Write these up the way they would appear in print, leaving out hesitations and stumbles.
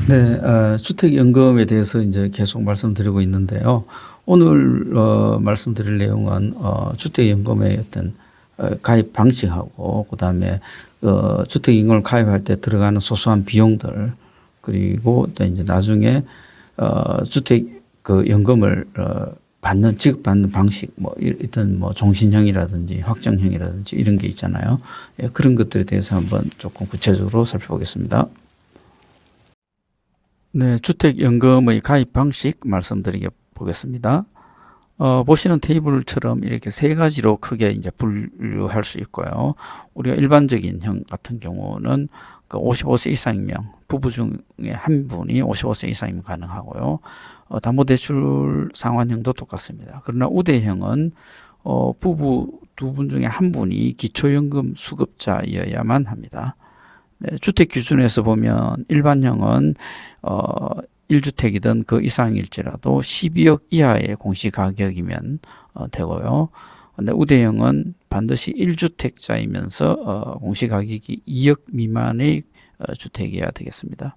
네, 주택연금에 대해서 이제 계속 말씀드리고 있는데요. 오늘 말씀드릴 내용은 주택연금의 어떤 가입 방식하고 그다음에 주택연금을 가입할 때 들어가는 소소한 비용들, 그리고 또 이제 나중에 주택 그 연금을 지급받는 방식, 뭐 일단 뭐 종신형이라든지 확정형이라든지 이런 게 있잖아요. 예, 그런 것들에 대해서 한번 조금 구체적으로 살펴보겠습니다. 네, 주택연금의 가입 방식 말씀드리게 보겠습니다. 보시는 테이블처럼 이렇게 세 가지로 크게 이제 분류할 수 있고요. 우리가 일반적인 형 같은 경우는 그 55세 이상이면 부부 중에 한 분이 55세 이상이면 가능하고요. 담보대출 상환형도 똑같습니다. 그러나 우대형은 부부 두 분 중에 한 분이 기초연금 수급자여야만 합니다. 네, 주택 기준에서 보면 일반형은 1주택이든 그 이상일지라도 12억 이하의 공시가격이면 되고요. 근데 우대형은 반드시 1주택자이면서 공시가격이 2억 미만의 주택이어야 되겠습니다.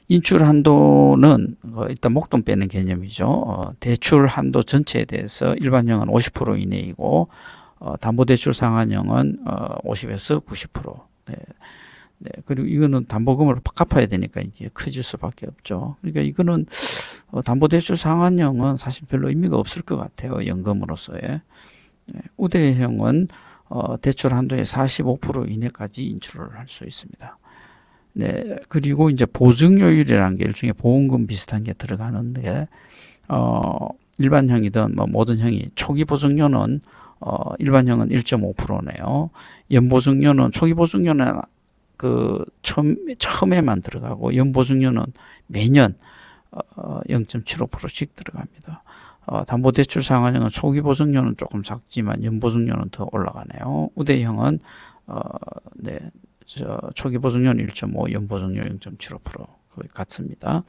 인출 한도는 일단 목돈 빼는 개념이죠. 대출 한도 전체에 대해서 일반형은 50% 이내이고 담보대출 상환형은 50에서 90%. 네. 네, 그리고 이거는 담보금을 갚아야 되니까 이제 커질 수밖에 없죠. 그러니까 이거는 담보대출 상환형은 사실 별로 의미가 없을 것 같아요. 연금으로서의. 네, 우대형은 대출 한도의 45% 이내까지 인출을 할 수 있습니다. 네, 그리고 이제 보증요율이라는 게 일종의 보험금 비슷한 게 들어가는데 일반형이든 뭐 모든 형이 초기 보증료는 일반형은 1.5%네요. 연보증료는 초기 보증료는 처음에만 들어가고 연보증료는 매년 0.75%씩 들어갑니다. 담보대출 상환형은 초기 보증료는 조금 작지만 연보증료는 더 올라가네요. 우대형은 네, 초기 보증료는 1.5, 연보증료 0.75% 거의 같습니다.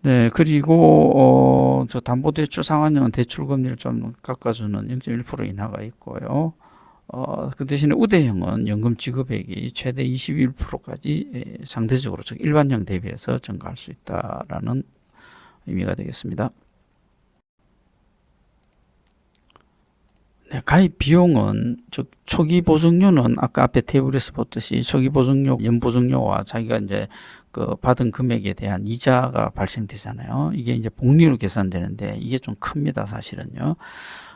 네, 그리고 저 담보대출 상환형은 대출 금리를 좀 깎아주는 0.1% 인하가 있고요. 그 대신에 우대형은 연금 지급액이 최대 21%까지 상대적으로 즉 일반형 대비해서 증가할 수 있다라는 의미가 되겠습니다. 네, 가입 비용은 즉 초기 보증료는 아까 앞에 테이블에서 봤듯이 초기 보증료, 연보증료와 자기가 이제 그 받은 금액에 대한 이자가 발생되잖아요. 이게 이제 복리로 계산되는데 이게 좀 큽니다, 사실은요.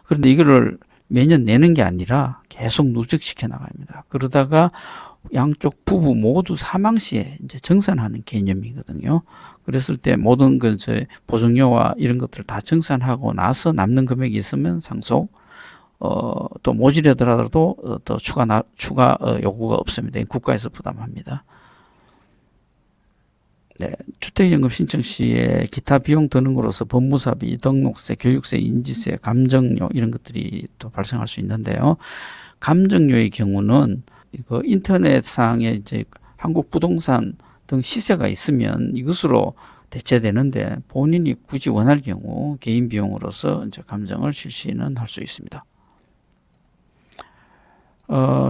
그런데 이거를 매년 내는 게 아니라 계속 누적시켜 나갑니다. 그러다가 양쪽 부부 모두 사망 시에 이제 정산하는 개념이거든요. 그랬을 때 모든 그 보증료와 이런 것들을 다 정산하고 나서 남는 금액이 있으면 상속, 또 모자라더라도 더 추가 요구가 없습니다. 국가에서 부담합니다. 네, 주택연금 신청 시에 기타 비용 드는 거로서 법무사비, 등록세, 교육세, 인지세, 감정료 이런 것들이 또 발생할 수 있는데요. 감정료의 경우는 이거 인터넷상에 이제 한국 부동산 등 시세가 있으면 이것으로 대체되는데 본인이 굳이 원할 경우 개인 비용으로서 이제 감정을 실시는 할 수 있습니다.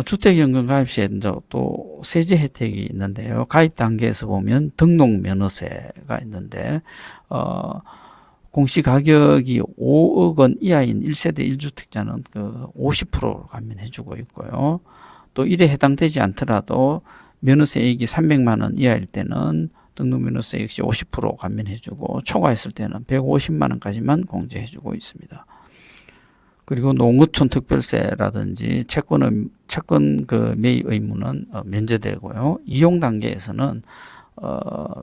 주택연금 가입 시에 또 세제 혜택이 있는데요. 가입 단계에서 보면 등록 면허세가 있는데, 공시 가격이 5억 원 이하인 1세대 1주택자는 그 50%로 감면해주고 있고요. 또 이에 해당되지 않더라도 면허세액이 300만 원 이하일 때는 등록 면허세 역시 50% 감면해주고 초과했을 때는 150만 원까지만 공제해주고 있습니다. 그리고 농어촌 특별세라든지 채권 그 매입 의무는 면제되고요. 이용 단계에서는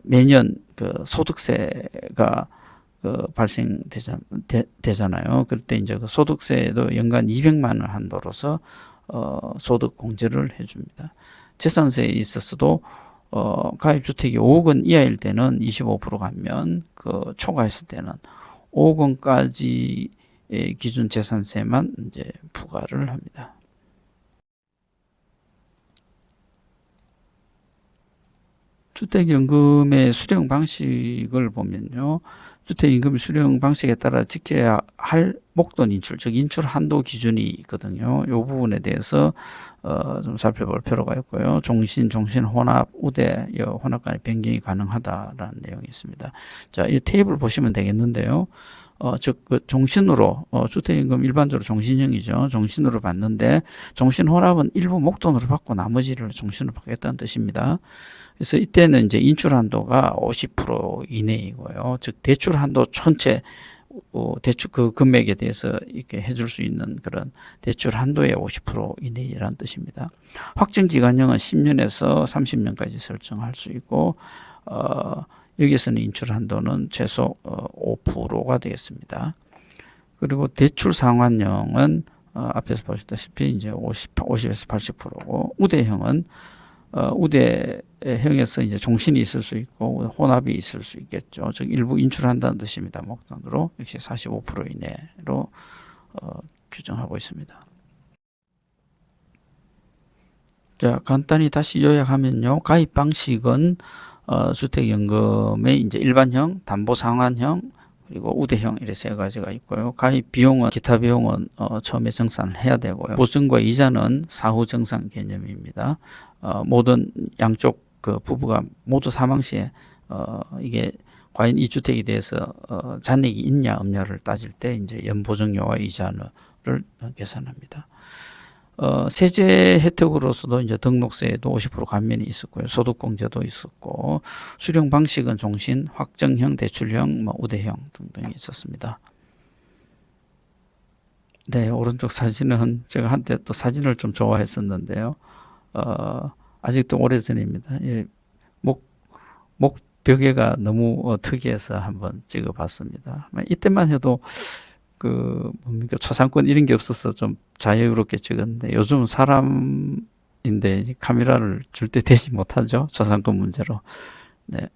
매년 그 소득세가 발생되잖아요. 그럴 때 이제 그 소득세도 연간 200만 원 한도로서 소득 공제를 해줍니다. 재산세에 있어서도 가입주택이 5억 원 이하일 때는 25% 감면, 그 초과했을 때는 5억 원까지 기준 재산세만 이제 부과를 합니다. 주택연금의 수령 방식을 보면요. 주택연금 수령 방식에 따라 지켜야 할 목돈 인출, 즉 인출 한도 기준이 있거든요. 이 부분에 대해서 좀 살펴볼 필요가 있고요. 종신 혼합, 우대 혼합 간의 변경이 가능하다라는 내용이 있습니다. 자, 이 테이블 보시면 되겠는데요. 즉, 종신으로, 주택임금 일반적으로 종신형이죠. 종신으로 받는데, 종신혼합은 일부 목돈으로 받고 나머지를 종신으로 받겠다는 뜻입니다. 그래서 이때는 이제 인출한도가 50% 이내이고요. 즉, 대출한도 전체, 대출 그 금액에 대해서 이렇게 해줄 수 있는 그런 대출 한도의 50% 이내라는 뜻입니다. 확정 기간형은 10년에서 30년까지 설정할 수 있고, 여기서는 인출 한도는 최소 5%가 되겠습니다. 그리고 대출 상환형은 앞에서 보셨다시피 이제 50에서 80%고, 우대형은 우대형에서 이제 종신이 있을 수 있고 혼합이 있을 수 있겠죠. 즉 일부 인출한다는 뜻입니다. 목돈으로 역시 45% 이내로 규정하고 있습니다. 자, 간단히 다시 요약하면요. 가입 방식은 주택연금의 이제 일반형, 담보상환형, 그리고 우대형 이렇게 세 가지가 있고요. 가입 비용은 기타 비용은 처음에 정산을 해야 되고요. 보증과 이자는 사후 정산 개념입니다. 모든 양쪽 그 부부가 모두 사망 시에 이게 과연 이 주택에 대해서 잔액이 있냐 없냐를 따질 때 이제 연보증료와 이자를 계산합니다. 세제 혜택으로서도 이제 등록세에도 50% 감면이 있었고요. 소득공제도 있었고, 수령 방식은 종신, 확정형, 대출형, 우대형 등등이 있었습니다. 네, 오른쪽 사진은 제가 한때 또 사진을 좀 좋아했었는데요. 아직도 오래전입니다. 예, 목벽에가 너무 특이해서 한번 찍어봤습니다. 이때만 해도 뭡니까, 초상권 이런 게 없어서 좀 자유롭게 찍었는데, 요즘은 사람인데 카메라를 줄 때 대지 못하죠. 초상권 문제로. 네.